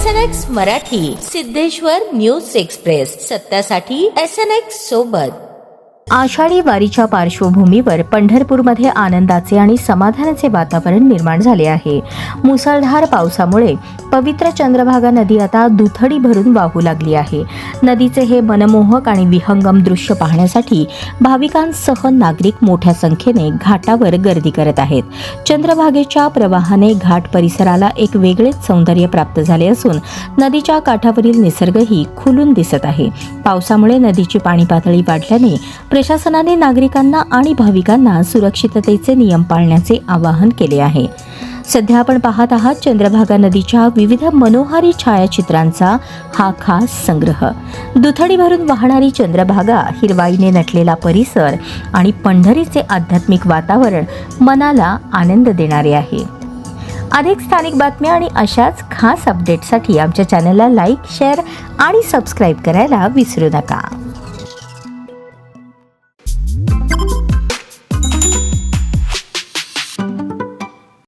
SNX Marathi, Siddheshwar news express, सत्यासाठी SNX सोबत। आषाढी वारीच्या पार्श्वभूमीवर पंढरपूरमध्ये आनंदाचे आणि समाधानाचे वातावरण निर्माण झाले आहे। मुसळधार पावसामुळे पवित्र चंद्रभागा नदी आता दुथडी भरून वाहू लागली आहे। नदीचे हे मनमोहक आणि विहंगम दृश्य पाहण्यासाठी भाविकांसह नागरिक मोठ्या संख्येने घाटावर गर्दी करत आहेत। चंद्रभागेच्या प्रवाहाने घाट परिसराला एक वेगळेच सौंदर्य प्राप्त झाले असून नदीच्या काठावरील निसर्गही खुलून दिसत आहे। पावसामुळे नदीची पाणी पातळी वाढल्याने प्रशासनाने नागरिकांना आणि भाविकांना सुरक्षिततेचे नियम पाळण्याचे आवाहन केले आहे। सध्या आपण पाहत आहात चंद्रभागा नदीच्या विविध मनोहारी छायाचित्रांचा हा खास संग्रह। दुथडी भरून वाहणारी चंद्रभागा, हिरवाईने नटलेला परिसर आणि पंढरीचे आध्यात्मिक वातावरण मनाला आनंद देणारे आहे। अधिक स्थानिक बातम्या आणि अशाच खास अपडेटसाठी आमच्या चॅनलला लाईक, शेअर आणि सबस्क्राईब करायला विसरू नका।